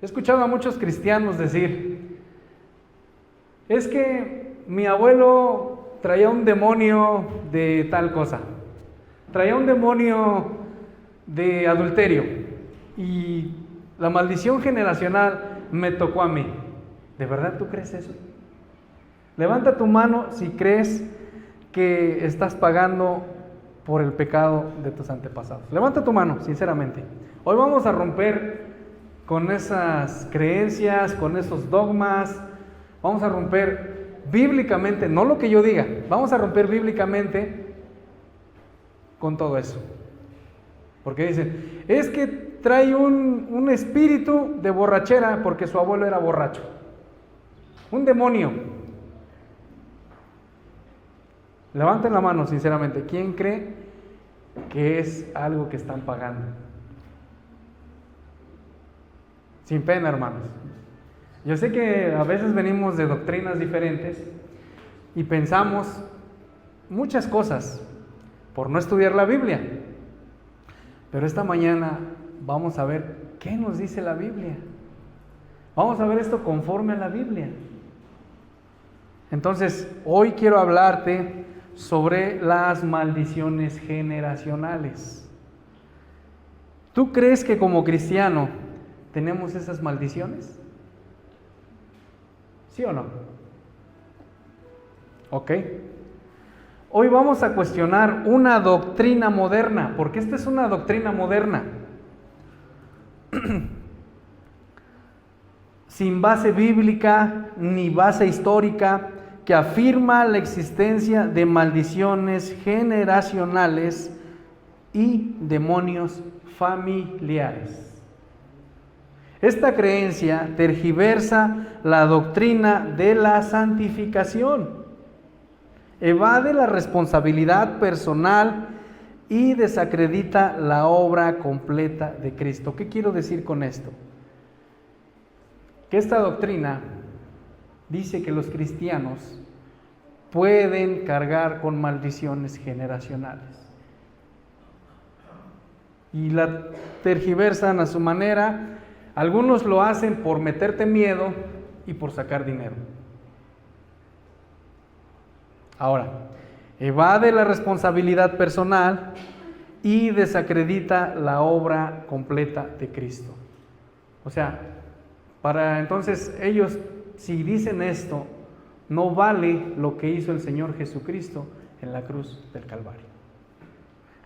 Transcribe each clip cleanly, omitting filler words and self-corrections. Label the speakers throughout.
Speaker 1: He escuchado a muchos cristianos decir, es que mi abuelo traía un demonio de tal cosa, traía un demonio de adulterio y la maldición generacional me tocó a mí. ¿De verdad tú crees eso? Levanta tu mano si crees que estás pagando por el pecado de tus antepasados. Levanta tu mano, sinceramente. Hoy vamos a romper con esas creencias, con esos dogmas. Vamos a romper bíblicamente, no lo que yo diga, vamos a romper bíblicamente con todo eso. Porque dicen, es que trae un espíritu de borrachera porque su abuelo era borracho. Un demonio. Levanten la mano, sinceramente. ¿Quién cree que es algo que están pagando? Sin pena, hermanos. Yo sé que a veces venimos de doctrinas diferentes y pensamos muchas cosas por no estudiar la Biblia. Pero esta mañana vamos a ver qué nos dice la Biblia. Vamos a ver esto conforme a la Biblia. Entonces, hoy quiero hablarte sobre las maldiciones generacionales. ¿Tú crees que como cristiano tenemos esas maldiciones? ¿Sí o no? Ok. Hoy vamos a cuestionar una doctrina moderna, porque esta es una doctrina moderna. Sin base bíblica ni base histórica, que afirma la existencia de maldiciones generacionales y demonios familiares. Esta creencia tergiversa la doctrina de la santificación, evade la responsabilidad personal y desacredita la obra completa de Cristo. ¿Qué quiero decir con esto? Que esta doctrina dice que los cristianos pueden cargar con maldiciones generacionales y la tergiversan a su manera. Algunos lo hacen por meterte miedo y por sacar dinero. Ahora, evade la responsabilidad personal y desacredita la obra completa de Cristo. O sea, para entonces ellos, si dicen esto, no vale lo que hizo el Señor Jesucristo en la cruz del Calvario.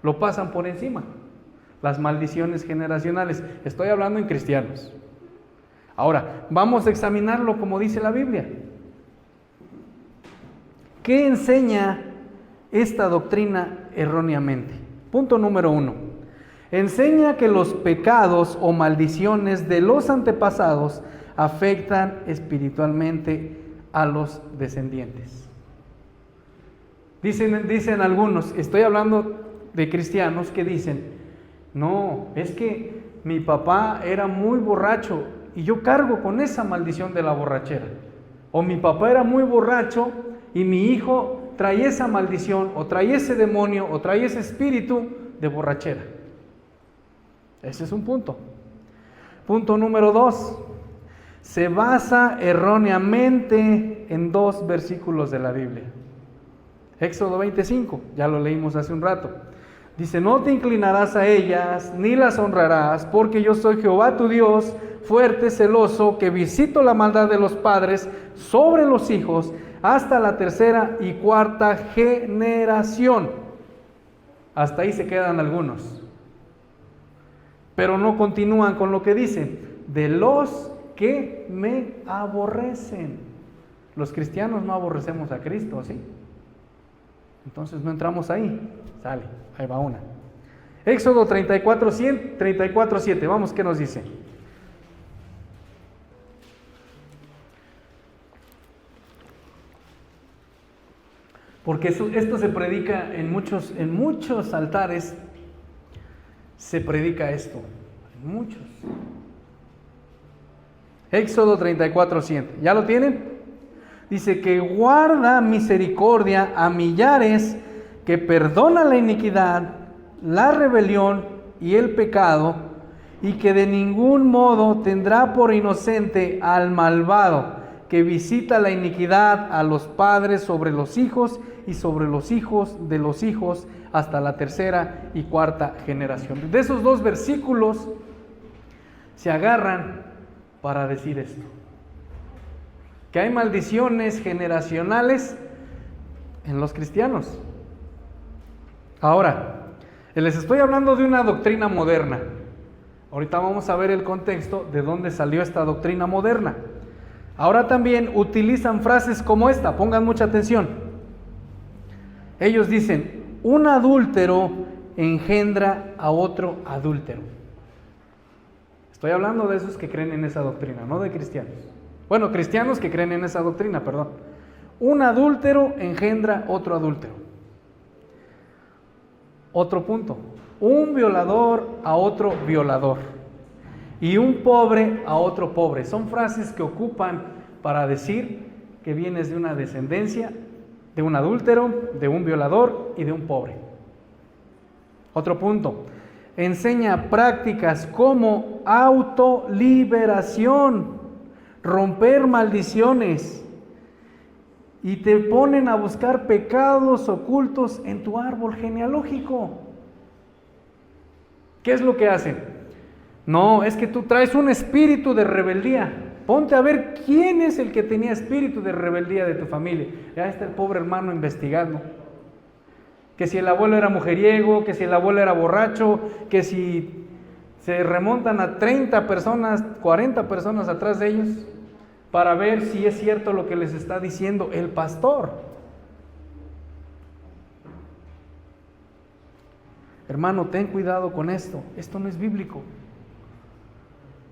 Speaker 1: Lo pasan por encima. Las maldiciones generacionales. Estoy hablando en cristianos. Ahora, vamos a examinarlo como dice la Biblia. ¿Qué enseña esta doctrina erróneamente? Punto número 1. Enseña que los pecados o maldiciones de los antepasados afectan espiritualmente a los descendientes. Dicen algunos, estoy hablando de cristianos que dicen, no, es que mi papá era muy borracho y yo cargo con esa maldición de la borrachera. O mi papá era muy borracho y mi hijo trae esa maldición, o trae ese demonio, o trae ese espíritu de borrachera. Ese es un punto. Punto número 2. Se basa erróneamente en 2 versículos de la Biblia. Éxodo 25, ya lo leímos hace un rato. Dice, no te inclinarás a ellas, ni las honrarás, porque yo soy Jehová tu Dios, fuerte, celoso, que visito la maldad de los padres sobre los hijos, hasta la 3ª y 4ª generación. Hasta ahí se quedan algunos. Pero no continúan con lo que dice, de los que me aborrecen. Los cristianos no aborrecemos a Cristo, ¿sí? Entonces no entramos ahí. Sale, ahí va una. Éxodo 34:7. Vamos, ¿qué nos dice? Porque esto se predica en muchos altares. Se predica esto. En muchos. Éxodo 34:7. ¿Ya lo tienen? Dice que guarda misericordia a millares, que perdona la iniquidad, la rebelión y el pecado, y que de ningún modo tendrá por inocente al malvado, que visita la iniquidad a los padres sobre los hijos y sobre los hijos de los hijos hasta la tercera y cuarta generación. De esos dos versículos se agarran para decir esto, que hay maldiciones generacionales en los cristianos. Ahora, les estoy hablando de una doctrina moderna. Ahorita vamos a ver el contexto de dónde salió esta doctrina moderna. Ahora también utilizan frases como esta, pongan mucha atención. Ellos dicen, un adúltero engendra a otro adúltero. Estoy hablando de esos que creen en esa doctrina, no de cristianos. Bueno, cristianos que creen en esa doctrina, perdón. Un adúltero engendra otro adúltero. Otro punto, un violador a otro violador y un pobre a otro pobre. Son frases que ocupan para decir que vienes de una descendencia de un adúltero, de un violador y de un pobre. Otro punto, enseña prácticas como autoliberación, romper maldiciones, y te ponen a buscar pecados ocultos en tu árbol genealógico. ¿Qué es lo que hacen? No, es que tú traes un espíritu de rebeldía. Ponte a ver quién es el que tenía espíritu de rebeldía de tu familia. Ya está el pobre hermano investigando. Que si el abuelo era mujeriego, que si el abuelo era borracho, que si se remontan a 30 personas, 40 personas atrás de ellos, para ver si es cierto lo que les está diciendo el pastor. Hermano, ten cuidado con esto. Esto no es bíblico.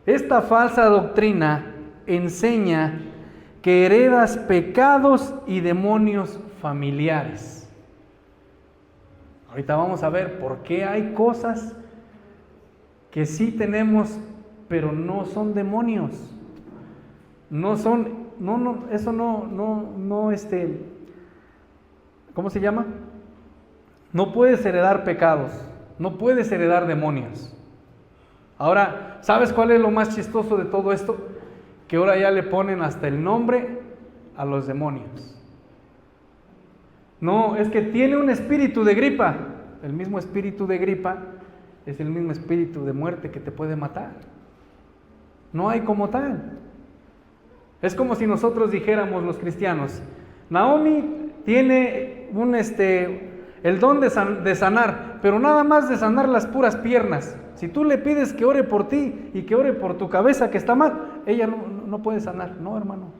Speaker 1: Esta falsa doctrina enseña que heredas pecados y demonios familiares. Ahorita vamos a ver por qué hay cosas que sí tenemos, pero no son demonios. No son, eso no, ¿cómo se llama? No puedes heredar pecados, no puedes heredar demonios. Ahora, ¿sabes cuál es lo más chistoso de todo esto? Que ahora ya le ponen hasta el nombre a los demonios. No, es que tiene un espíritu de gripa. El mismo espíritu de gripa es el mismo espíritu de muerte que te puede matar. No hay como tal. Es como si nosotros dijéramos los cristianos, Naomi tiene el don de sanar, pero nada más de sanar las puras piernas. Si tú le pides que ore por ti y que ore por tu cabeza que está mal, ella no puede sanar. No, hermano.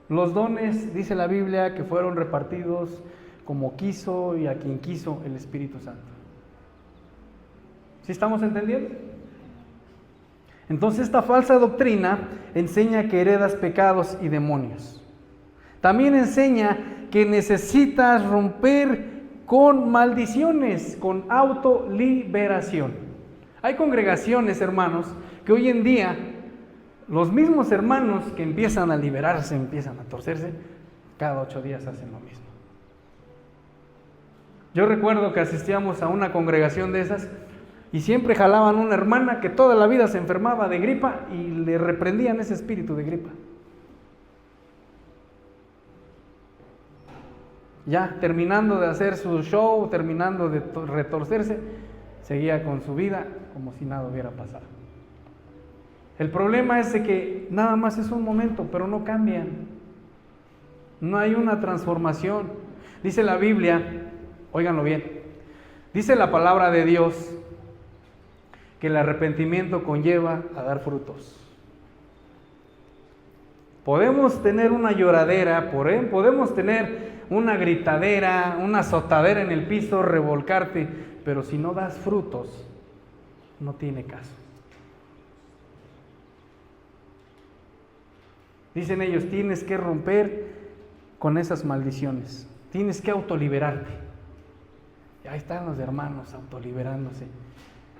Speaker 1: Los dones, dice la Biblia, que fueron repartidos como quiso y a quien quiso el Espíritu Santo. ¿Sí estamos entendiendo? Entonces esta falsa doctrina enseña que heredas pecados y demonios. También enseña que necesitas romper con maldiciones, con autoliberación. Hay congregaciones, hermanos, que hoy en día los mismos hermanos que empiezan a liberarse, empiezan a torcerse, cada 8 días hacen lo mismo. Yo recuerdo que asistíamos a una congregación de esas y siempre jalaban una hermana que toda la vida se enfermaba de gripa y le reprendían ese espíritu de gripa. Ya terminando de hacer su show, terminando de retorcerse, seguía con su vida como si nada hubiera pasado. El problema es de que nada más es un momento, pero no cambian. No hay una transformación. Dice la Biblia, óiganlo bien, dice la palabra de Dios que el arrepentimiento conlleva a dar frutos. Podemos tener una lloradera, podemos tener una gritadera, una azotadera en el piso, revolcarte, pero si no das frutos, no tiene caso. Dicen ellos, tienes que romper con esas maldiciones, tienes que autoliberarte. Y ahí están los hermanos autoliberándose.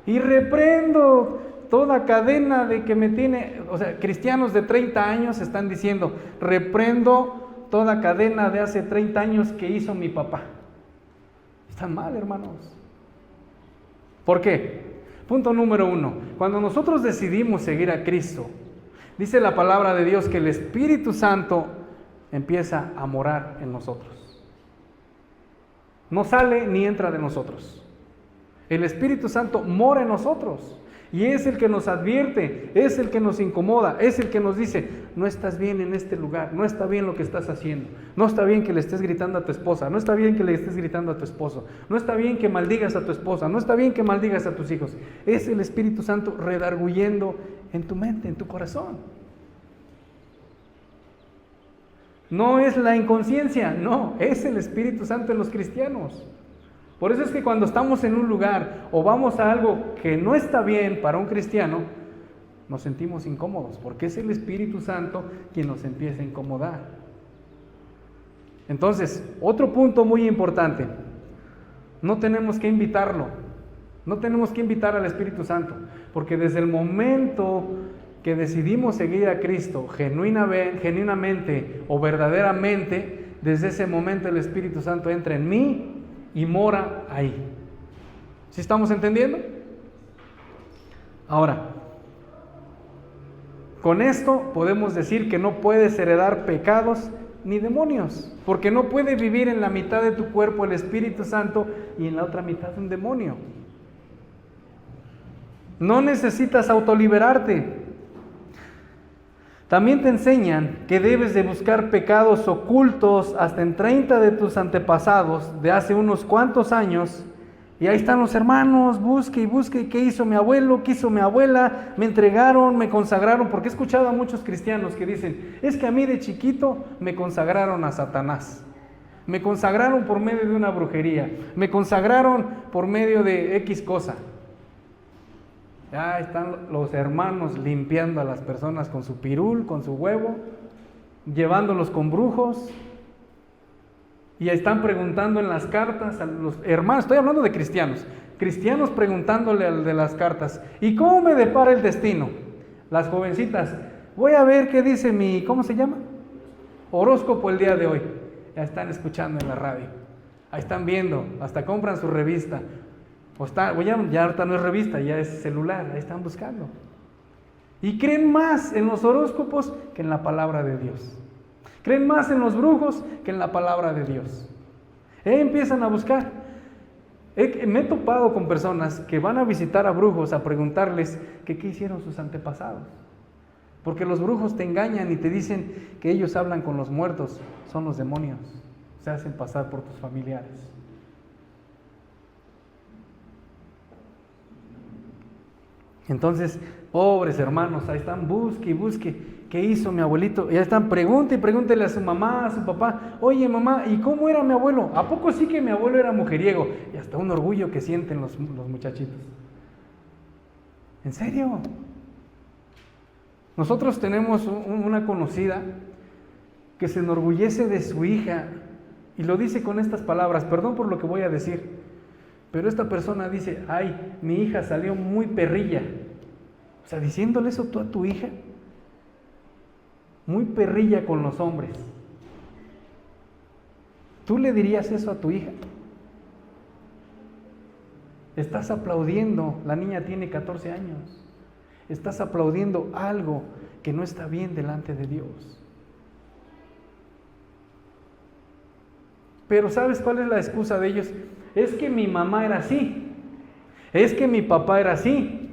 Speaker 1: Y reprendo toda cadena de que me tiene, o sea, cristianos de 30 años están diciendo, reprendo toda cadena de hace 30 años que hizo mi papá. Están mal, hermanos. ¿Por qué? Punto número 1. Cuando nosotros decidimos seguir a Cristo, dice la palabra de Dios que el Espíritu Santo empieza a morar en nosotros. No sale ni entra de nosotros. El Espíritu Santo mora en nosotros. Y es el que nos advierte, es el que nos incomoda, es el que nos dice, no estás bien en este lugar, no está bien lo que estás haciendo, no está bien que le estés gritando a tu esposa, no está bien que le estés gritando a tu esposo, no está bien que maldigas a tu esposa, no está bien que maldigas a tus hijos. Es el Espíritu Santo redarguyendo en tu mente, en tu corazón. No es la inconsciencia, no, es el Espíritu Santo en los cristianos. Por eso es que cuando estamos en un lugar o vamos a algo que no está bien para un cristiano, nos sentimos incómodos, porque es el Espíritu Santo quien nos empieza a incomodar. Entonces, otro punto muy importante, no tenemos que invitarlo, no tenemos que invitar al Espíritu Santo, porque desde el momento que decidimos seguir a Cristo genuinamente o verdaderamente, desde ese momento el Espíritu Santo entra en mí y mora ahí. ¿Sí estamos entendiendo? Ahora, con esto podemos decir que no puedes heredar pecados ni demonios, porque no puede vivir en la mitad de tu cuerpo el Espíritu Santo y en la otra mitad un demonio. No necesitas autoliberarte. También te enseñan que debes de buscar pecados ocultos hasta en 30 de tus antepasados de hace unos cuantos años. Y ahí están los hermanos, busque y busque, ¿qué hizo mi abuelo? ¿Qué hizo mi abuela? Me entregaron, me consagraron, porque he escuchado a muchos cristianos que dicen, es que a mí de chiquito me consagraron a Satanás. Me consagraron por medio de una brujería, me consagraron por medio de X cosa. Ya están los hermanos limpiando a las personas con su pirul, con su huevo, llevándolos con brujos. Y están preguntando en las cartas a los hermanos, estoy hablando de cristianos preguntándole al de las cartas, ¿y cómo me depara el destino? Las jovencitas, voy a ver qué dice mi, ¿cómo se llama? Horóscopo el día de hoy. Ya están escuchando en la radio, ahí están viendo, hasta compran su revista. Ya ahorita no es revista, ya es celular, ahí están buscando. Y creen más en los horóscopos que en la palabra de Dios. Creen más en los brujos que en la palabra de Dios. Empiezan a buscar. Me he topado con personas que van a visitar a brujos a preguntarles que qué hicieron sus antepasados. Porque los brujos te engañan y te dicen que ellos hablan con los muertos, son los demonios, se hacen pasar por tus familiares. Entonces, pobres hermanos, ahí están, busque y busque, ¿qué hizo mi abuelito? Ya están, pregunte y pregúntele a su mamá, a su papá, oye mamá, ¿y cómo era mi abuelo? ¿A poco sí que mi abuelo era mujeriego? Y hasta un orgullo que sienten los muchachitos. ¿En serio? Nosotros tenemos una conocida que se enorgullece de su hija y lo dice con estas palabras, perdón por lo que voy a decir. Pero esta persona dice, ay, mi hija salió muy perrilla. O sea, diciéndole eso tú a tu hija, muy perrilla con los hombres. ¿Tú le dirías eso a tu hija? Estás aplaudiendo, la niña tiene 14 años. Estás aplaudiendo algo que no está bien delante de Dios. Pero ¿sabes cuál es la excusa de ellos? Es que mi mamá era así, es que mi papá era así,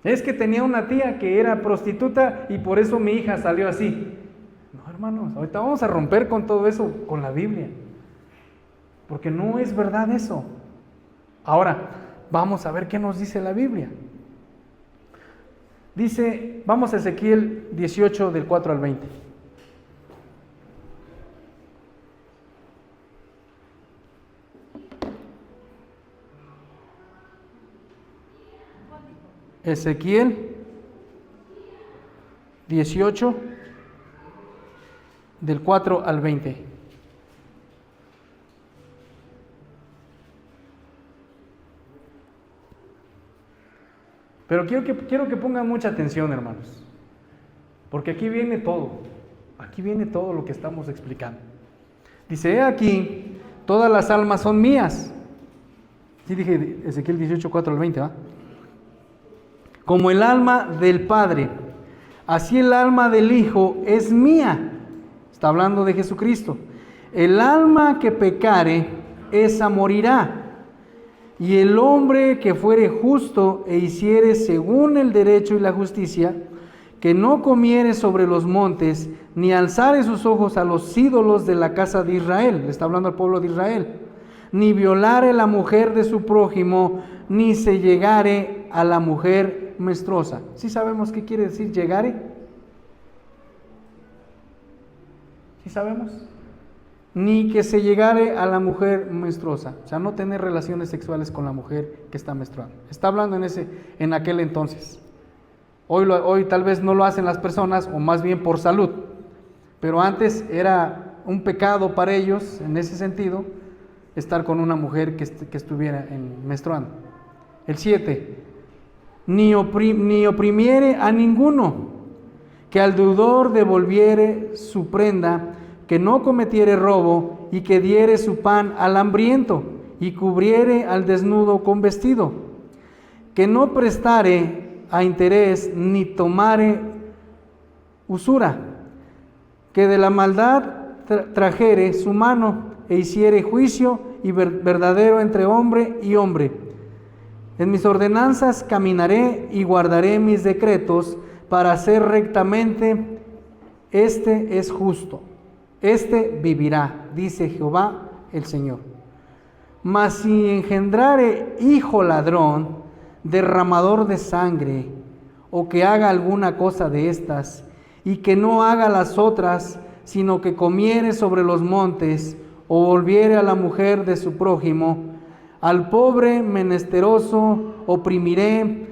Speaker 1: es que tenía una tía que era prostituta y por eso mi hija salió así. No, hermanos, ahorita vamos a romper con todo eso, con la Biblia, porque no es verdad eso. Ahora, vamos a ver qué nos dice la Biblia. Dice, vamos a Ezequiel 18 del 4 al 20. Ezequiel 18 del 4 al 20. Pero quiero que pongan mucha atención, hermanos, porque aquí viene todo lo que estamos explicando. Dice, he aquí, todas las almas son mías. Sí dije Ezequiel 18, 4 al 20, ¿va? Como el alma del Padre, así el alma del Hijo es mía. Está hablando de Jesucristo. El alma que pecare, esa morirá. Y el hombre que fuere justo e hiciere según el derecho y la justicia, que no comiere sobre los montes, ni alzare sus ojos a los ídolos de la casa de Israel, le está hablando al pueblo de Israel, ni violare la mujer de su prójimo, ni se llegare a la mujer menstruosa. ¿Sí sabemos qué quiere decir llegare? ¿Sí sabemos? Ni que se llegare a la mujer menstruosa, o sea, no tener relaciones sexuales con la mujer que está menstruando. Está hablando en aquel entonces. Hoy tal vez no lo hacen las personas, o más bien por salud, pero antes era un pecado para ellos, en ese sentido, estar con una mujer que estuviera menstruando. El 7, ni oprimiere a ninguno, que al deudor devolviere su prenda, que no cometiere robo, y que diere su pan al hambriento, y cubriere al desnudo con vestido, que no prestare a interés, ni tomare usura, que de la maldad trajere su mano, e hiciere juicio y verdadero entre hombre y hombre. En mis ordenanzas caminaré y guardaré mis decretos para hacer rectamente. Este es justo, este vivirá, dice Jehová el Señor. Mas si engendrare hijo ladrón, derramador de sangre, o que haga alguna cosa de estas, y que no haga las otras, sino que comiere sobre los montes, o volviere a la mujer de su prójimo, al pobre menesteroso oprimiré,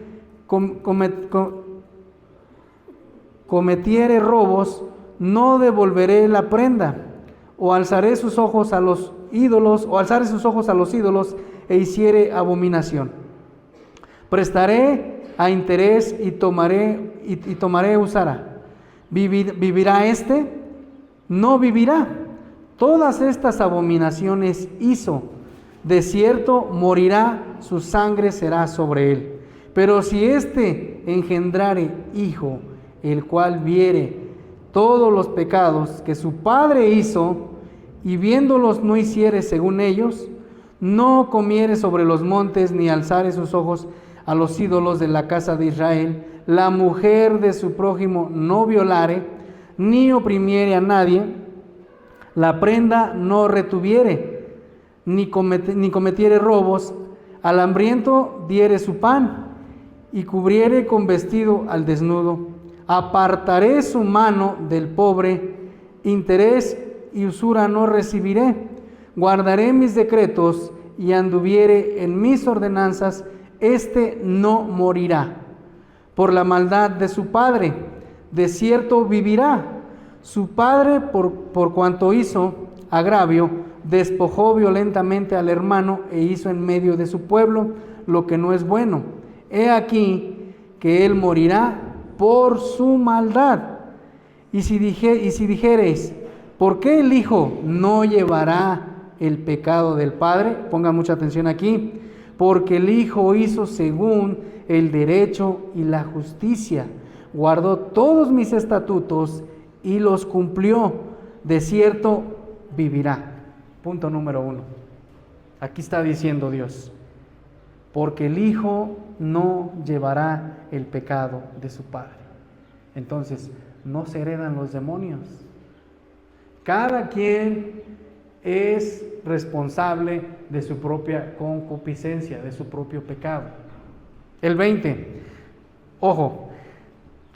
Speaker 1: cometiere robos, no devolveré la prenda, o alzaré sus ojos a los ídolos, e hiciere abominación. Prestaré a interés y tomaré usara. ¿Vivirá este? No vivirá. Todas estas abominaciones hizo. De cierto morirá, su sangre será sobre él. Pero si éste engendrare hijo, el cual viere todos los pecados que su padre hizo, y viéndolos no hiciere según ellos, no comiere sobre los montes, ni alzare sus ojos a los ídolos de la casa de Israel, la mujer de su prójimo no violare, ni oprimiere a nadie, la prenda no retuviere, ni cometiere robos, al hambriento diere su pan, y cubriere con vestido al desnudo. Apartaré su mano del pobre, interés y usura no recibiré. Guardaré mis decretos y anduviere en mis ordenanzas, este no morirá por la maldad de su padre, de cierto vivirá. Su padre, por cuanto hizo agravio, despojó violentamente al hermano e hizo en medio de su pueblo lo que no es bueno. He aquí que él morirá por su maldad. Y si dijereis, ¿por qué el Hijo no llevará el pecado del Padre? Pongan mucha atención aquí. Porque el Hijo hizo según el derecho y la justicia, guardó todos mis estatutos y los cumplió, de cierto vivirá. Punto número 1. Aquí está diciendo Dios, porque el Hijo no llevará el pecado de su Padre. Entonces, no se heredan los demonios. Cada quien es responsable de su propia concupiscencia, de su propio pecado. El 20, ojo,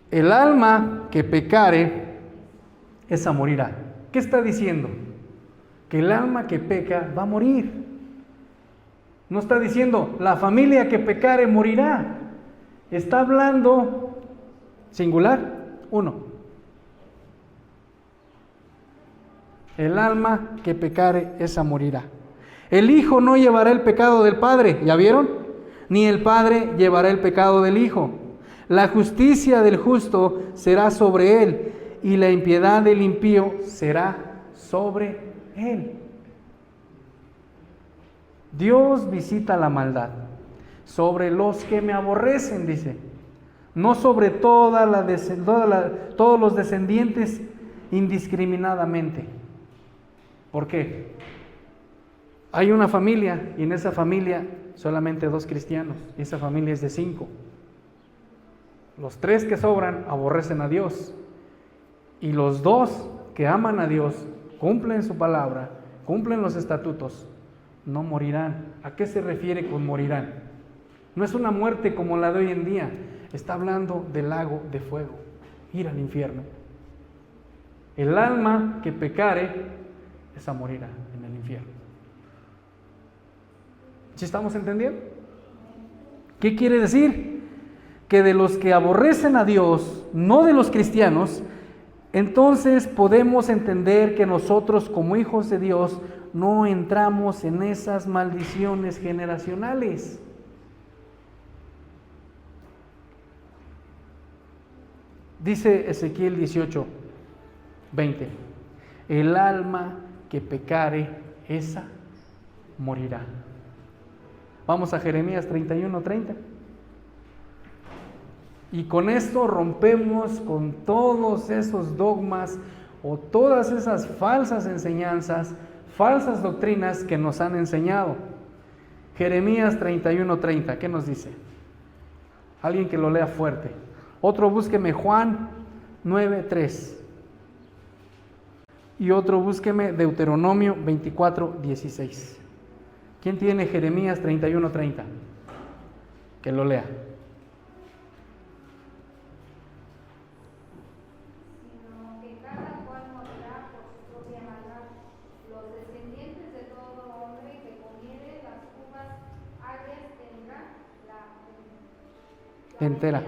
Speaker 1: el alma que pecare, esa morirá. ¿Qué está diciendo? Que el alma que peca va a morir. No está diciendo, la familia que pecare morirá. Está hablando singular, uno. El alma que pecare, esa morirá. El Hijo no llevará el pecado del Padre, ¿ya vieron? Ni el Padre llevará el pecado del Hijo. La justicia del justo será sobre él, y la impiedad del impío será sobre él. Dios visita la maldad sobre los que me aborrecen, dice, no sobre todos los descendientes indiscriminadamente. ¿Por qué? Hay una familia y en esa familia solamente 2 cristianos y esa familia es de 5. Los 3 que sobran aborrecen a Dios y los 2 que aman a Dios, cumplen su palabra, cumplen los estatutos, no morirán. ¿A qué se refiere con morirán? No es una muerte como la de hoy en día, está hablando del lago de fuego, ir al infierno. El alma que pecare, esa morirá en el infierno. ¿Sí estamos entendiendo? ¿Qué quiere decir? Que de los que aborrecen a Dios, no de los cristianos, entonces podemos entender que nosotros como hijos de Dios no entramos en esas maldiciones generacionales. Dice Ezequiel 18:20, el alma que pecare, esa morirá. Vamos a Jeremías 31:30. Y con esto rompemos con todos esos dogmas o todas esas falsas enseñanzas, falsas doctrinas que nos han enseñado. Jeremías 31:30, ¿qué nos dice? Alguien que lo lea fuerte. Otro búsqueme Juan 9:3. Y otro búsqueme Deuteronomio 24:16. ¿Quién tiene Jeremías 31:30? Que lo lea. Entera.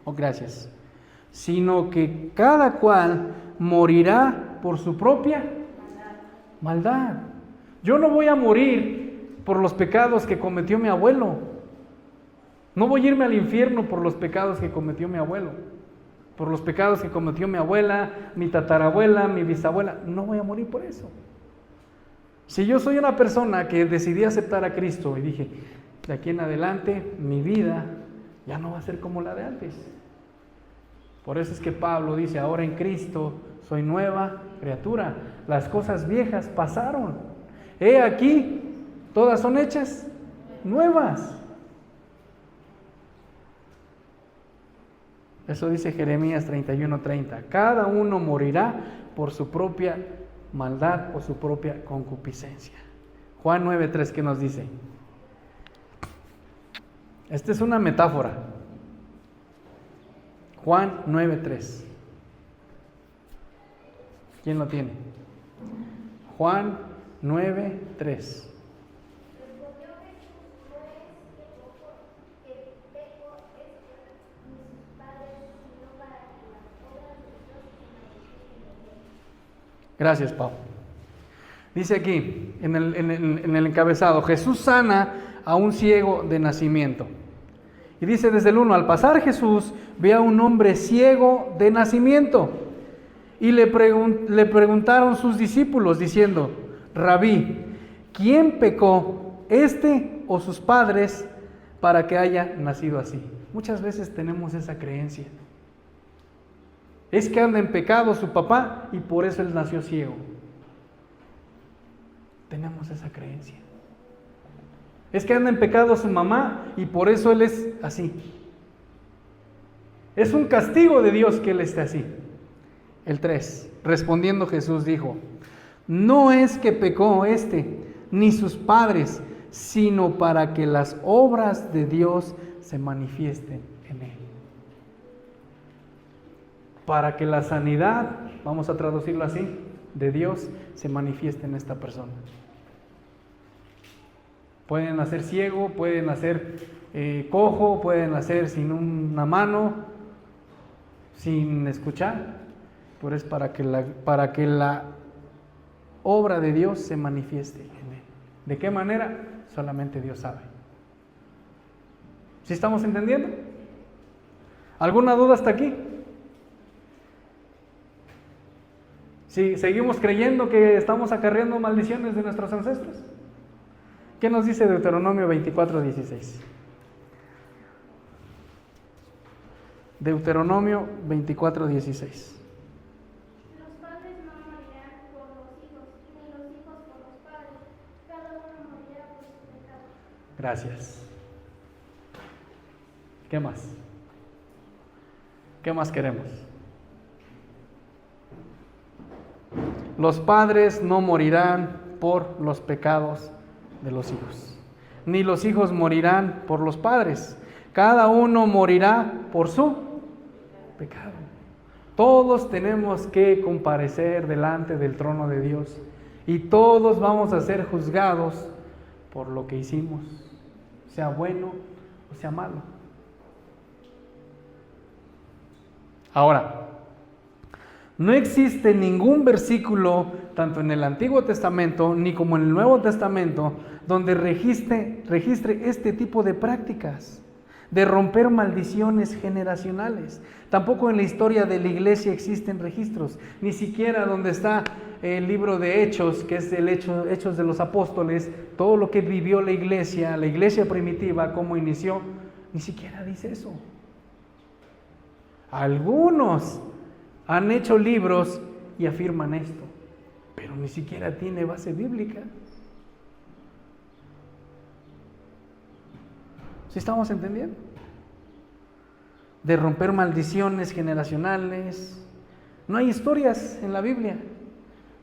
Speaker 1: Oh, gracias. Sino que cada cual morirá por su propia maldad. Yo no voy a morir por los pecados que cometió mi abuelo. No voy a irme al infierno por los pecados que cometió mi abuelo. Por los pecados que cometió mi abuela, mi tatarabuela, mi bisabuela. No voy a morir por eso. Si yo soy una persona que decidí aceptar a Cristo y dije, de aquí en adelante mi vida ya no va a ser como la de antes. Por eso es que Pablo dice, ahora en Cristo soy nueva criatura. Las cosas viejas pasaron. He aquí, todas son hechas nuevas. Eso dice Jeremías 31:30. Cada uno morirá por su propia maldad o su propia concupiscencia. Juan 9:3, ¿qué nos dice? Esta es una metáfora. Juan 9:3. ¿Quién lo tiene? Juan 9:3. Gracias, Pablo. Dice aquí, en el encabezado, Jesús sana a un ciego de nacimiento. Y dice desde el 1, al pasar Jesús ve a un hombre ciego de nacimiento. Y le preguntaron sus discípulos diciendo, Rabí, ¿quién pecó, este o sus padres, para que haya nacido así? Muchas veces tenemos esa creencia. Es que anda en pecado su papá y por eso él nació ciego. Tenemos esa creencia. Es que anda en pecado su mamá y por eso él es así. Es un castigo de Dios que él esté así. El 3, respondiendo Jesús dijo, no es que pecó ni sus padres, sino para que las obras de Dios se manifiesten en él. Para que la sanidad, vamos a traducirlo así, de Dios se manifieste en esta persona. Pueden nacer ciego, pueden nacer cojo, pueden nacer sin una mano, sin escuchar, pero es para que la obra de Dios se manifieste en él. ¿De qué manera? Solamente Dios sabe. ¿Sí estamos entendiendo? ¿Alguna duda hasta aquí? ¿Sí, seguimos creyendo que estamos acarreando maldiciones de nuestros ancestros? ¿Qué nos dice Deuteronomio 24:16? Deuteronomio 24:16.
Speaker 2: Los padres no morirán por los hijos, ni los hijos por los padres. Cada uno morirá por su pecado.
Speaker 1: Gracias. ¿Qué más? ¿Qué más queremos? Los padres no morirán por los pecados de los hijos, ni los hijos morirán por los padres. Cada uno morirá por su pecado. Todos tenemos que comparecer delante del trono de Dios y todos vamos a ser juzgados por lo que hicimos, sea bueno o sea malo. Ahora, no existe ningún versículo, tanto en el Antiguo Testamento ni como en el Nuevo Testamento, donde registre este tipo de prácticas, de romper maldiciones generacionales. Tampoco en la historia de la iglesia existen registros, ni siquiera donde está el libro de Hechos, que es el Hechos de los Apóstoles, todo lo que vivió la iglesia primitiva, cómo inició, ni siquiera dice eso. Algunos han hecho libros y afirman esto, pero ni siquiera tiene base bíblica. ¿Sí estamos entendiendo? De romper maldiciones generacionales. No hay historias en la Biblia.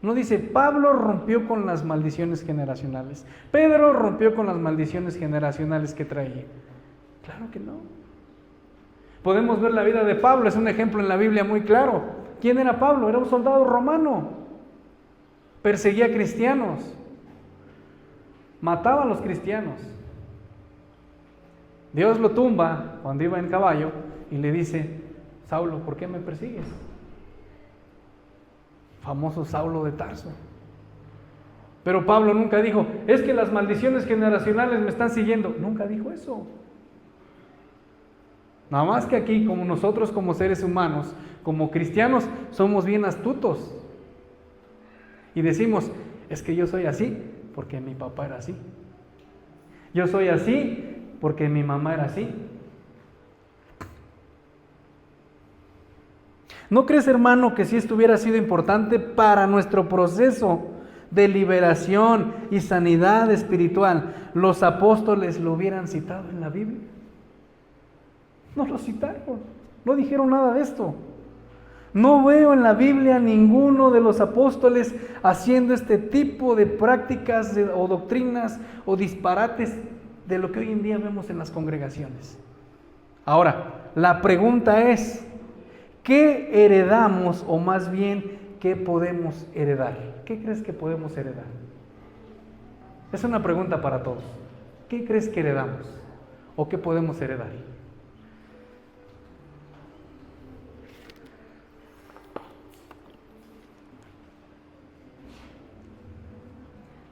Speaker 1: No dice, Pablo rompió con las maldiciones generacionales, Pedro rompió con las maldiciones generacionales que traía. Claro que no. Podemos ver la vida de Pablo, es un ejemplo en la Biblia muy claro. ¿Quién era Pablo? Era un soldado romano. Perseguía cristianos. Mataba a los cristianos. Dios lo tumba cuando iba en caballo y le dice, Saulo, ¿por qué me persigues? Famoso Saulo de Tarso. Pero Pablo nunca dijo, es que las maldiciones generacionales me están siguiendo. Nunca dijo eso. Nada más que aquí, como nosotros como seres humanos, como cristianos, somos bien astutos. Y decimos, es que yo soy así porque mi papá era así. Yo soy así porque mi mamá era así. ¿No crees, hermano, que si esto hubiera sido importante para nuestro proceso de liberación y sanidad espiritual, los apóstoles lo hubieran citado en la Biblia? No lo citaron, no dijeron nada de esto. No veo en la Biblia ninguno de los apóstoles haciendo este tipo de prácticas o doctrinas o disparates de lo que hoy en día vemos en las congregaciones. Ahora, la pregunta es, ¿qué heredamos o más bien qué podemos heredar? ¿Qué crees que podemos heredar? Es una pregunta para todos. ¿Qué crees que heredamos o qué podemos heredar?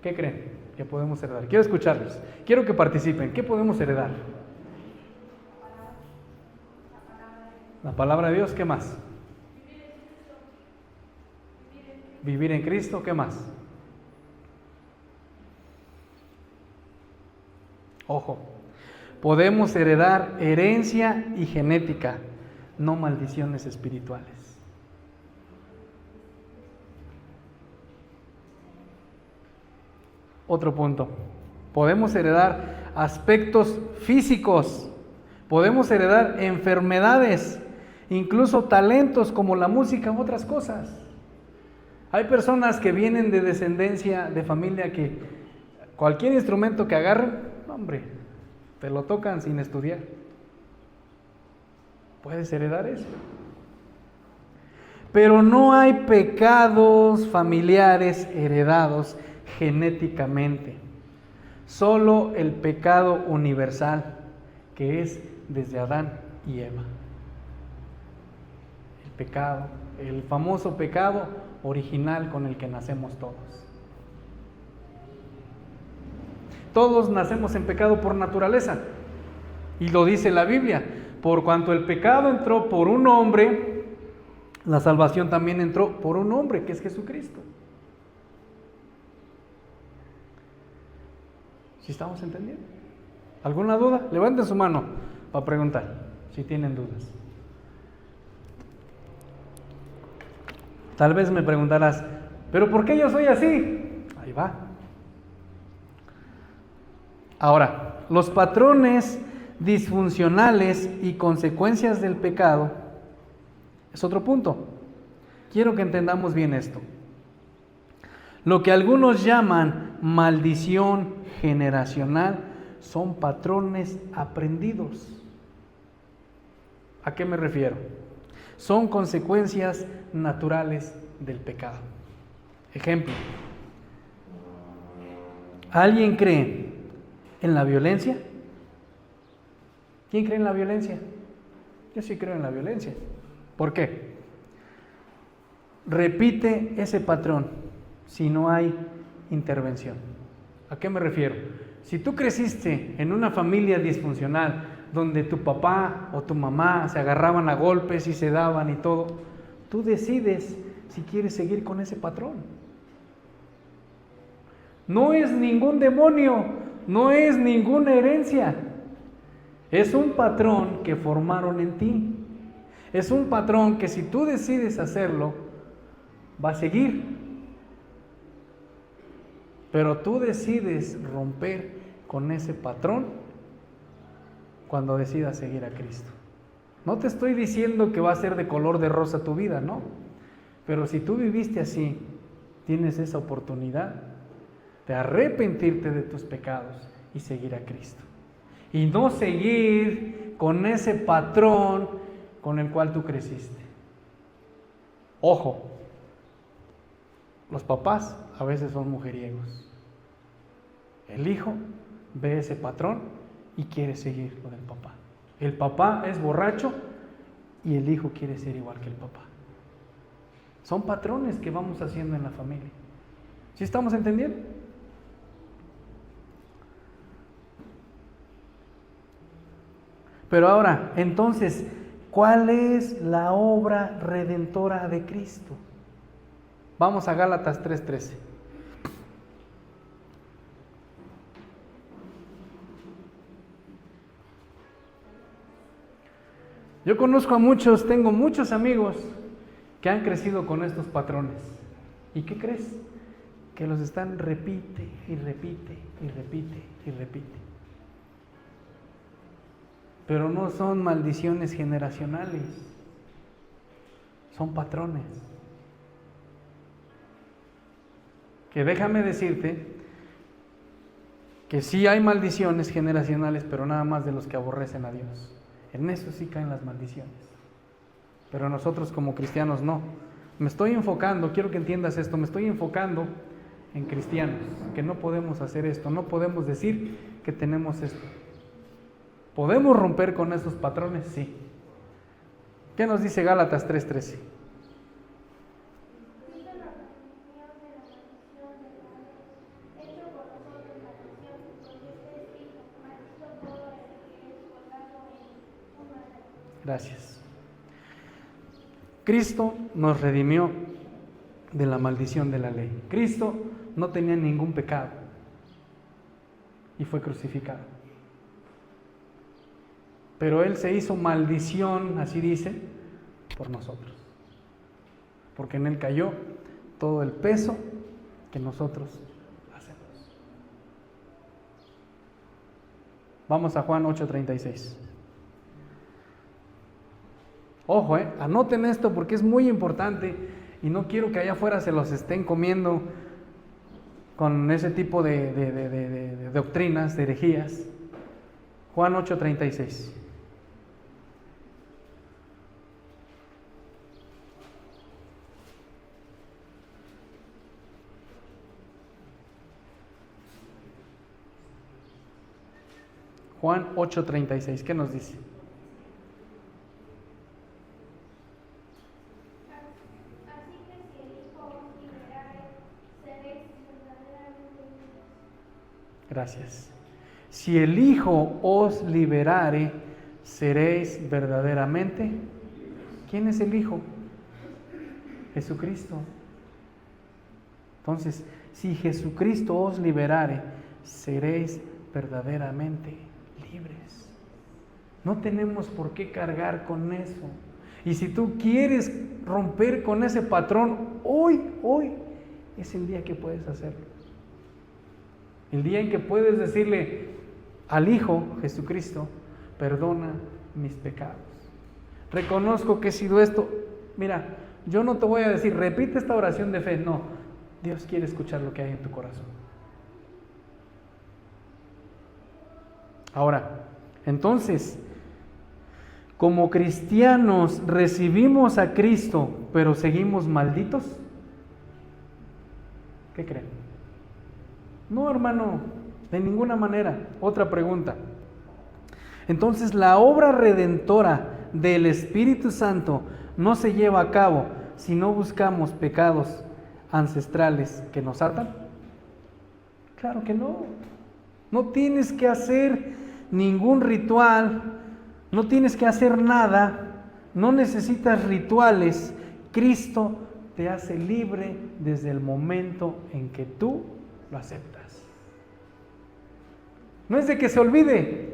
Speaker 1: ¿Qué creen que podemos heredar? Quiero escucharlos. Quiero que participen. ¿Qué podemos heredar? La palabra de Dios. ¿Qué más? Vivir en Cristo. ¿Qué más? Ojo. Podemos heredar herencia y genética, no maldiciones espirituales. Otro punto, podemos heredar aspectos físicos, podemos heredar enfermedades, incluso talentos como la música u otras cosas. Hay personas que vienen de descendencia, de familia, que cualquier instrumento que agarren, hombre, te lo tocan sin estudiar. Puedes heredar eso. Pero no hay pecados familiares heredados genéticamente, solo el pecado universal, que es desde Adán y Eva. El pecado, el famoso pecado original con el que nacemos todos. Todos nacemos en pecado por naturaleza, y lo dice la Biblia, por cuanto el pecado entró por un hombre, la salvación también entró por un hombre, que es Jesucristo. ¿Sí estamos entendiendo? ¿Alguna duda? Levanten su mano para preguntar, si tienen dudas. Tal vez me preguntarás, ¿pero por qué yo soy así? Ahí va. Ahora, los patrones disfuncionales y consecuencias del pecado es otro punto. Quiero que entendamos bien esto. Lo que algunos llaman maldición generacional son patrones aprendidos. ¿A qué me refiero? Son consecuencias naturales del pecado. Ejemplo, ¿alguien cree en la violencia? ¿Quién cree en la violencia? Yo sí creo en la violencia. ¿Por qué? Repite ese patrón si no hay intervención. ¿A qué me refiero? Si tú creciste en una familia disfuncional donde tu papá o tu mamá se agarraban a golpes y se daban y todo, tú decides si quieres seguir con ese patrón. No es ningún demonio, no es ninguna herencia. Es un patrón que formaron en ti. Es un patrón que si tú decides hacerlo, va a seguir. Pero tú decides romper con ese patrón cuando decidas seguir a Cristo. No te estoy diciendo que va a ser de color de rosa tu vida, no. Pero si tú viviste así, tienes esa oportunidad de arrepentirte de tus pecados y seguir a Cristo. Y no seguir con ese patrón con el cual tú creciste. Ojo, los papás a veces son mujeriegos. El hijo ve ese patrón y quiere seguir con el papá. El papá es borracho y el hijo quiere ser igual que el papá. Son patrones que vamos haciendo en la familia. ¿Sí estamos entendiendo? Pero ahora, entonces, ¿cuál es la obra redentora de Cristo? Vamos a Gálatas 3:13. Yo conozco a muchos, tengo muchos amigos que han crecido con estos patrones. ¿Y qué crees? Que los están repite y repite y repite y repite. Pero no son maldiciones generacionales, son patrones. Que déjame decirte que sí hay maldiciones generacionales, pero nada más de los que aborrecen a Dios. En eso sí caen las maldiciones. Pero nosotros como cristianos no. Me estoy enfocando, quiero que entiendas esto, me estoy enfocando en cristianos, que no podemos hacer esto, no podemos decir que tenemos esto. ¿Podemos romper con esos patrones? Sí. ¿Qué nos dice Gálatas 3:13? Gracias. Cristo nos redimió de la maldición de la ley. Cristo no tenía ningún pecado y fue crucificado. Pero Él se hizo maldición, así dice, por nosotros. Porque en Él cayó todo el peso que nosotros hacemos. Vamos a Juan 8:36. Ojo, anoten esto porque es muy importante y no quiero que allá afuera se los estén comiendo con ese tipo de doctrinas, de herejías. Juan 8:36. Juan 8:36, ¿qué nos dice? Gracias. Si el Hijo os liberare, seréis verdaderamente. ¿Quién es el Hijo? Jesucristo. Entonces, si Jesucristo os liberare, seréis verdaderamente libres. No tenemos por qué cargar con eso. Y si tú quieres romper con ese patrón, hoy es el día que puedes hacerlo. El día en que puedes decirle al Hijo Jesucristo, perdona mis pecados. Reconozco que he sido esto. Mira, yo no te voy a decir, repite esta oración de fe. No, Dios quiere escuchar lo que hay en tu corazón. Ahora, entonces, como cristianos recibimos a Cristo, pero seguimos malditos. ¿Qué creen? No, hermano, de ninguna manera. Otra pregunta. Entonces, la obra redentora del Espíritu Santo no se lleva a cabo si no buscamos pecados ancestrales que nos atan. Claro que no. No tienes que hacer ningún ritual, no tienes que hacer nada, no necesitas rituales. Cristo te hace libre desde el momento en que tú lo aceptas. No es de que se olvide.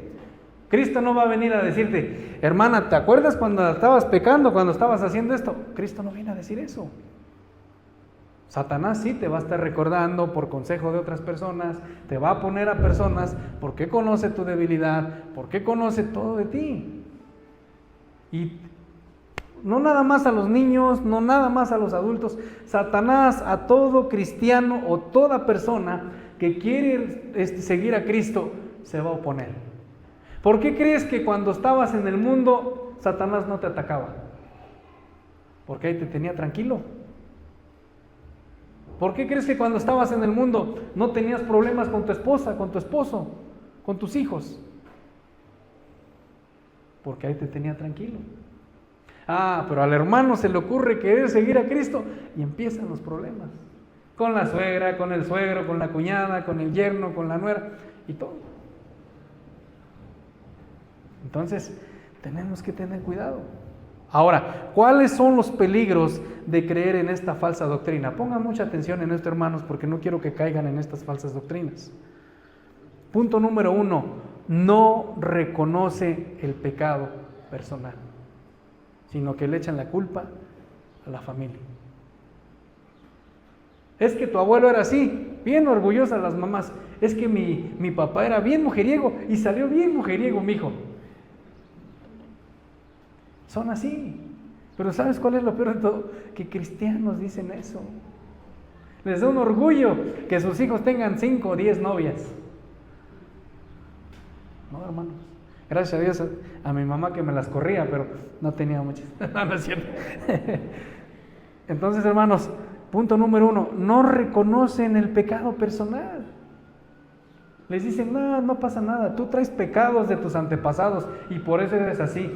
Speaker 1: Cristo no va a venir a decirte, hermana, ¿te acuerdas cuando estabas pecando, cuando estabas haciendo esto? Cristo no viene a decir eso. Satanás sí te va a estar recordando por consejo de otras personas, te va a poner a personas porque conoce tu debilidad, porque conoce todo de ti. Y no nada más a los niños, no nada más a los adultos. Satanás a todo cristiano o toda persona que quiere seguir a Cristo se va a oponer. ¿Por qué crees que cuando estabas en el mundo Satanás no te atacaba? Porque ahí te tenía tranquilo. ¿Por qué crees que cuando estabas en el mundo no tenías problemas con tu esposa, con tu esposo, con tus hijos? Porque ahí te tenía tranquilo. Ah, pero al hermano se le ocurre querer seguir a Cristo y empiezan los problemas. Con la suegra, con el suegro, con la cuñada, con el yerno, con la nuera y todo. Entonces, tenemos que tener cuidado. Ahora, ¿cuáles son los peligros de creer en esta falsa doctrina? Pongan mucha atención en esto, hermanos, porque no quiero que caigan en estas falsas doctrinas. Punto número 1, no reconoce el pecado personal, sino que le echan la culpa a la familia. Es que tu abuelo era así, bien orgullosa las mamás. Es que mi papá era bien mujeriego y salió bien mujeriego, mijo. Son así. Pero ¿sabes cuál es lo peor de todo? Que cristianos dicen eso. Les da un orgullo que sus hijos tengan 5 o 10 novias. No, hermanos. Gracias a Dios a mi mamá que me las corría, pero no tenía muchas. No es cierto. Entonces, hermanos, punto número 1, no reconocen el pecado personal. Les dicen, no pasa nada, tú traes pecados de tus antepasados y por eso eres así.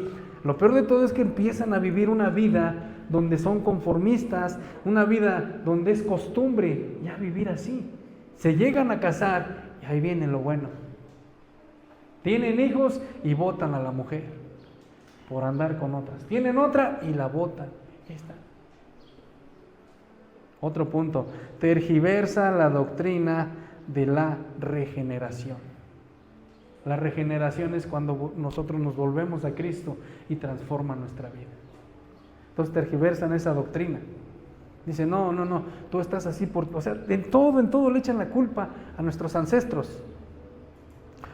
Speaker 1: Lo peor de todo es que empiezan a vivir una vida donde son conformistas, una vida donde es costumbre ya vivir así. Se llegan a casar y ahí viene lo bueno. Tienen hijos y botan a la mujer por andar con otras. Tienen otra y la botan. Ahí está. Otro punto, tergiversa la doctrina de la regeneración. La regeneración es cuando nosotros nos volvemos a Cristo y transforma nuestra vida. Entonces tergiversan esa doctrina. Dicen, no, tú estás así o sea, en todo le echan la culpa a nuestros ancestros.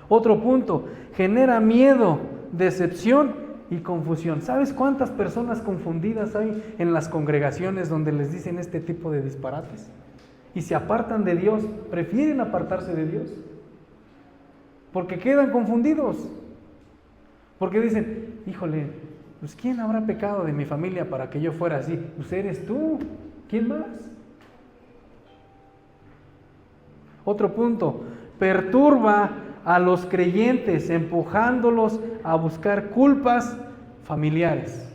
Speaker 1: Otro punto, genera miedo, decepción y confusión. ¿Sabes cuántas personas confundidas hay en las congregaciones donde les dicen este tipo de disparates? Y se apartan de Dios, prefieren apartarse de Dios. Porque quedan confundidos. Porque dicen, híjole, pues ¿quién habrá pecado de mi familia para que yo fuera así? Pues eres tú, ¿quién más? Otro punto, perturba a los creyentes, empujándolos a buscar culpas familiares.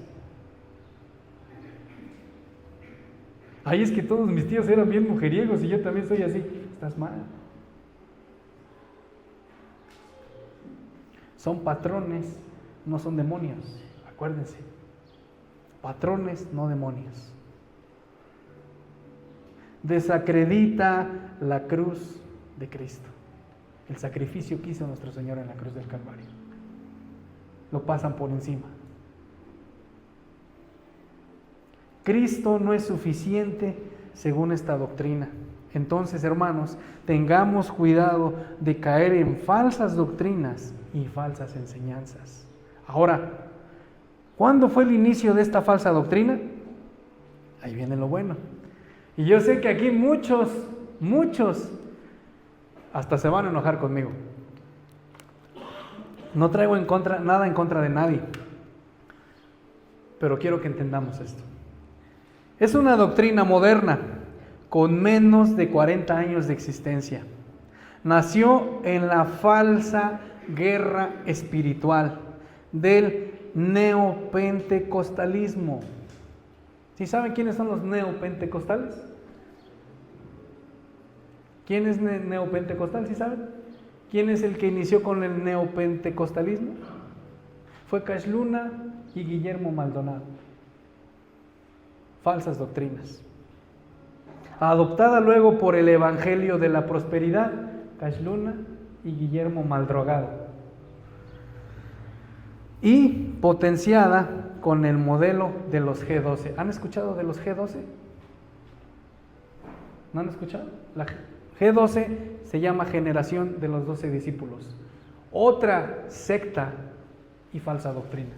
Speaker 1: Ay, es que todos mis tíos eran bien mujeriegos y yo también soy así. Estás mal. Son patrones, no son demonios. Acuérdense. Patrones, no demonios. Desacredita la cruz de Cristo. el sacrificio que hizo nuestro Señor en la cruz del Calvario. Lo pasan por encima. Cristo no es suficiente según esta doctrina. Entonces, hermanos, tengamos cuidado de caer en falsas doctrinas y falsas enseñanzas. Ahora, ¿cuándo fue el inicio de esta falsa doctrina? Ahí viene lo bueno. Y yo sé que aquí muchos hasta se van a enojar conmigo. No traigo nada en contra de nadie, pero quiero que entendamos esto. Es una doctrina moderna con menos de 40 años de existencia. Nació en la falsa guerra espiritual del neopentecostalismo. ¿Sí saben quiénes son los neopentecostales? ¿Quién es neopentecostal? ¿Sí saben? ¿Quién es el que inició con el neopentecostalismo? Fue Cash Luna y Guillermo Maldonado. Falsas doctrinas. Adoptada luego por el Evangelio de la Prosperidad, Cash Luna y Guillermo Maldrogado. Y potenciada con el modelo de los G12. ¿Han escuchado de los G12? ¿No han escuchado? La G12 se llama Generación de los 12 Discípulos. Otra secta y falsa doctrina.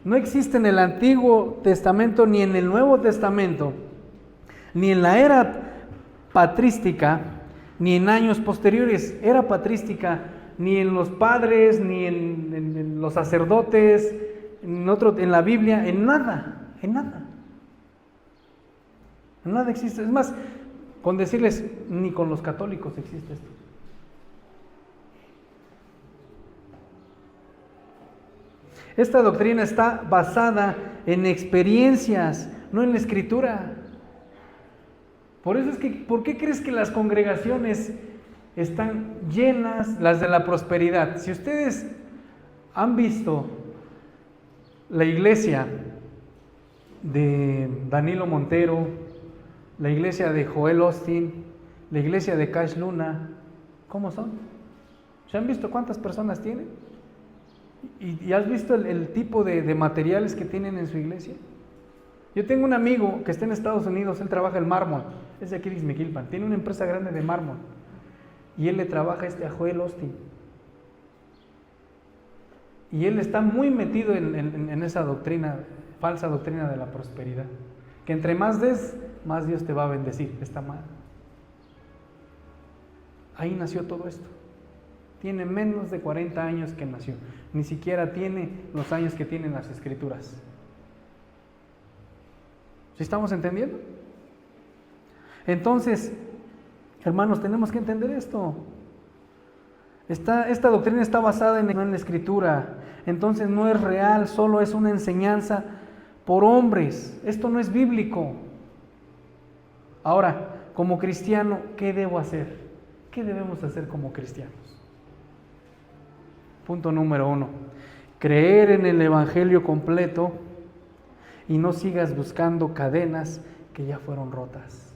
Speaker 1: No existe en el Antiguo Testamento ni en el Nuevo Testamento, ni en la era patrística, ni en años posteriores. Era patrística, ni en los padres, ni en los sacerdotes, en la Biblia, en nada. En nada existe. Es más, con decirles, ni con los católicos existe esto. Esta doctrina está basada en experiencias, no en la Escritura. Por eso es que, ¿por qué crees que las congregaciones están llenas, las de la prosperidad? Si ustedes han visto la iglesia de Danilo Montero, la iglesia de Joel Osteen, la iglesia de Cash Luna, ¿cómo son? ¿Se han visto cuántas personas tienen? ¿Y has visto el tipo de materiales que tienen en su iglesia? Yo tengo un amigo que está en Estados Unidos, él trabaja el mármol, es de aquí de Ixmiquilpan, tiene una empresa grande de mármol, y él le trabaja a Joel Osteen. Y él está muy metido en esa doctrina, falsa doctrina de la prosperidad, que entre más des, más Dios te va a bendecir. Está mal. Ahí nació todo esto. Tiene menos de 40 años que nació, ni siquiera tiene los años que tienen las Escrituras. ¿Sí estamos entendiendo? Entonces, hermanos, tenemos que entender esto. Esta doctrina está basada en la Escritura, entonces no es real, solo es una enseñanza por hombres. Esto no es bíblico. Ahora, como cristiano, ¿qué debo hacer? ¿Qué debemos hacer como cristianos? Punto número 1. Creer en el Evangelio completo y no sigas buscando cadenas que ya fueron rotas.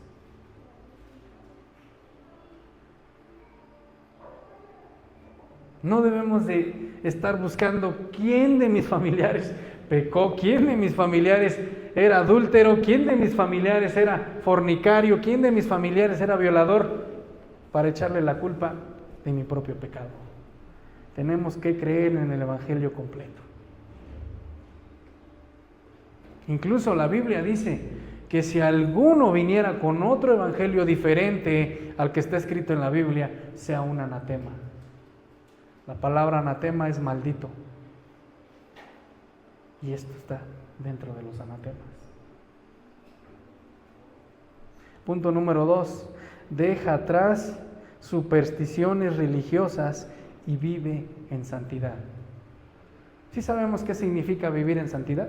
Speaker 1: No debemos de estar buscando quién de mis familiares pecó, quién de mis familiares era adúltero, quién de mis familiares era fornicario, quién de mis familiares era violador, para echarle la culpa de mi propio pecado. Tenemos que creer en el Evangelio completo. Incluso la Biblia dice que si alguno viniera con otro evangelio diferente al que está escrito en la Biblia, sea un anatema. La palabra anatema es maldito. Y esto está dentro de los anatemas. Punto número 2. Deja atrás supersticiones religiosas y vive en santidad. ¿Sí sabemos qué significa vivir en santidad?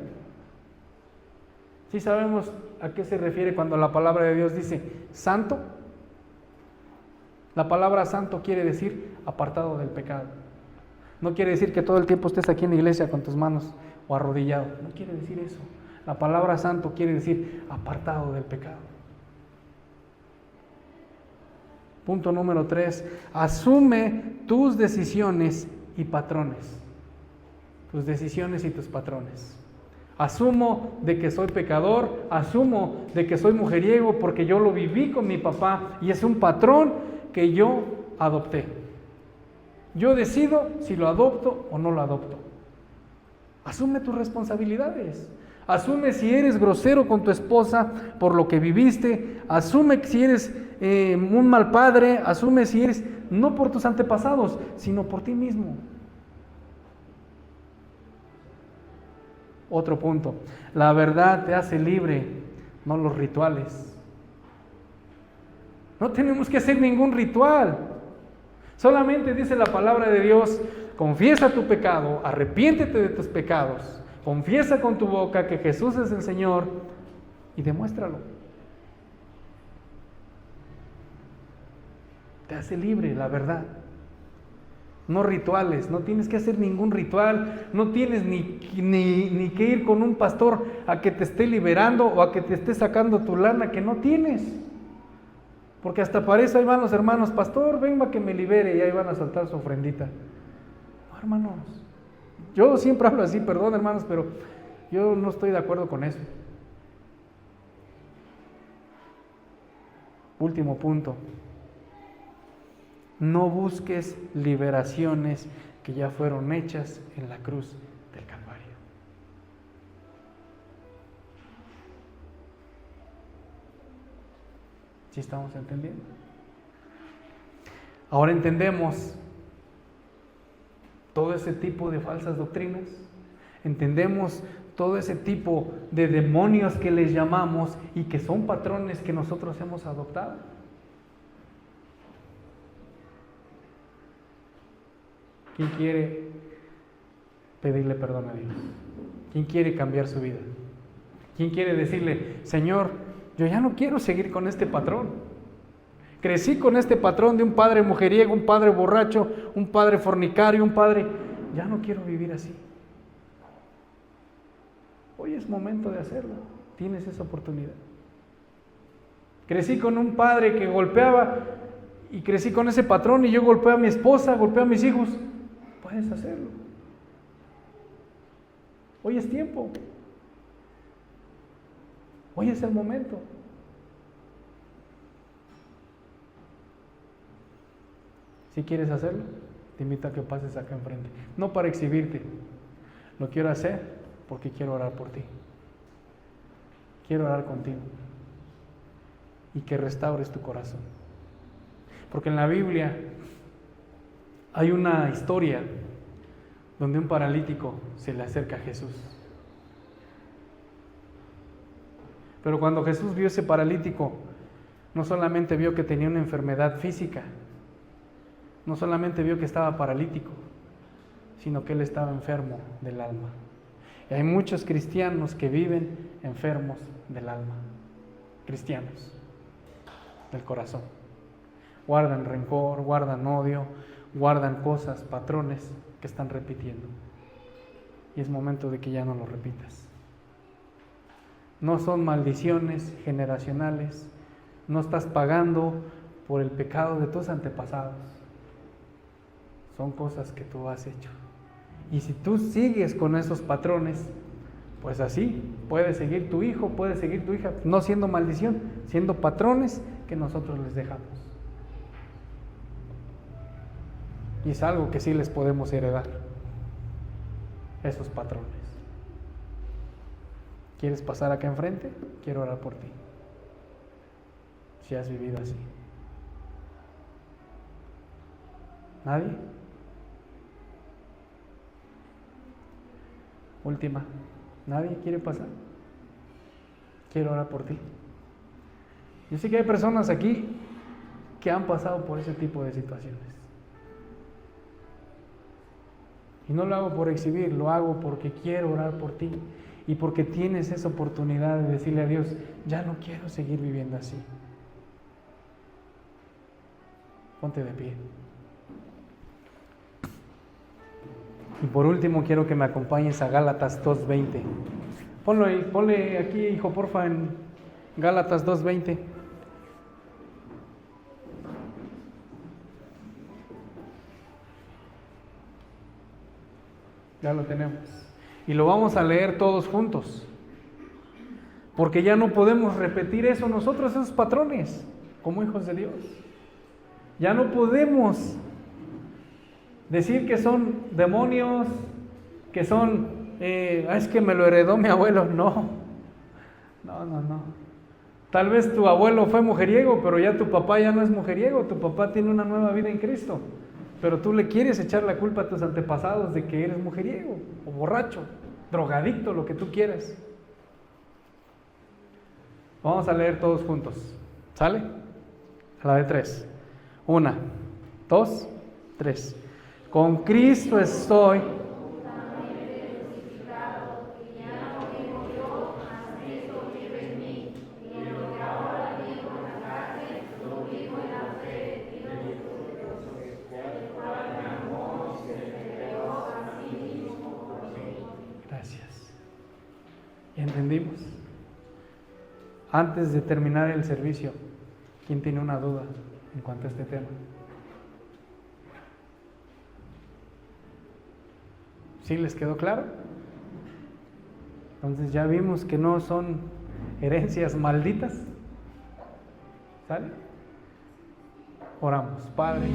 Speaker 1: ¿Sí sabemos a qué se refiere cuando la palabra de Dios dice santo? La palabra santo quiere decir apartado del pecado. No quiere decir que todo el tiempo estés aquí en la iglesia con tus manos o arrodillado. No quiere decir eso. La palabra santo quiere decir apartado del pecado. Punto número 3, asume tus decisiones y patrones. Tus decisiones y tus patrones. Asumo de que soy pecador, asumo de que soy mujeriego porque yo lo viví con mi papá y es un patrón que yo adopté. Yo decido si lo adopto o no lo adopto. Asume tus responsabilidades. Asume si eres grosero con tu esposa por lo que viviste. Asume si eres un mal padre. Asume si eres, no por tus antepasados, sino por ti mismo. Otro punto. La verdad te hace libre, no los rituales. No tenemos que hacer ningún ritual. Solamente dice la palabra de Dios, confiesa tu pecado, arrepiéntete de tus pecados. Confiesa con tu boca que Jesús es el Señor y demuéstralo. Te hace libre la verdad. No rituales, no tienes que hacer ningún ritual, no tienes ni que ir con un pastor a que te esté liberando o a que te esté sacando tu lana que no tienes. Porque hasta para eso ahí van los hermanos, pastor, venga que me libere, y ahí van a soltar su ofrendita. No, hermanos. Yo siempre hablo así, perdón hermanos, pero yo no estoy de acuerdo con eso. Último punto. No busques liberaciones que ya fueron hechas en la cruz del Calvario. ¿Sí estamos entendiendo? Ahora entendemos todo ese tipo de falsas doctrinas, entendemos todo ese tipo de demonios que les llamamos y que son patrones que nosotros hemos adoptado. ¿Quién quiere pedirle perdón a Dios? ¿Quién quiere cambiar su vida? ¿Quién quiere decirle, Señor, yo ya no quiero seguir con este patrón? Crecí con este patrón de un padre mujeriego, un padre borracho, un padre fornicario, un padre... Ya no quiero vivir así. Hoy es momento de hacerlo. Tienes esa oportunidad. Crecí con un padre que golpeaba y crecí con ese patrón y yo golpeo a mi esposa, golpeo a mis hijos. Puedes hacerlo. Hoy es tiempo. Hoy es el momento. Si quieres hacerlo, te invito a que pases acá enfrente. No para exhibirte. Lo quiero hacer porque quiero orar por ti. Quiero orar contigo. Y que restaures tu corazón. Porque en la Biblia hay una historia donde un paralítico se le acerca a Jesús. Pero cuando Jesús vio ese paralítico, no solamente vio que tenía una enfermedad física, no solamente vio que estaba paralítico, sino que él estaba enfermo del alma. Y hay muchos cristianos que viven enfermos del alma, cristianos del corazón. Guardan rencor, guardan odio, guardan cosas, patrones que están repitiendo. Y es momento de que ya no lo repitas. No son maldiciones generacionales, no estás pagando por el pecado de tus antepasados. Son cosas que tú has hecho. Y si tú sigues con esos patrones, pues así puede seguir tu hijo, puede seguir tu hija, no siendo maldición, siendo patrones que nosotros les dejamos. Y es algo que sí les podemos heredar, esos patrones. ¿Quieres pasar acá enfrente? Quiero orar por ti. Si has vivido así. ¿Nadie? Última. ¿Nadie quiere pasar? Quiero orar por ti. Yo sé que hay personas aquí que han pasado por ese tipo de situaciones. Y no lo hago por exhibir, lo hago porque quiero orar por ti. Y porque tienes esa oportunidad de decirle a Dios, ya no quiero seguir viviendo así. Ponte de pie. Y por último quiero que me acompañes a Gálatas 2:20. Ponle aquí, hijo, porfa, en Gálatas 2:20. Ya lo tenemos. Y lo vamos a leer todos juntos. Porque ya no podemos repetir eso nosotros, esos patrones, como hijos de Dios. Ya no podemos decir que son demonios, que son, es que me lo heredó mi abuelo. No. Tal vez tu abuelo fue mujeriego, pero ya tu papá ya no es mujeriego, tu papá tiene una nueva vida en Cristo. Pero tú le quieres echar la culpa a tus antepasados de que eres mujeriego, o borracho, drogadicto, lo que tú quieras. Vamos a leer todos juntos. ¿Sale? A la de 3. 1, 2, 3. Con Cristo estoy. Gracias. ¿Entendimos? Antes de terminar el servicio, ¿quién tiene una duda en cuanto a este tema? ¿Sí les quedó claro? Entonces ya vimos que no son herencias malditas. ¿Sale? Oramos. Padre.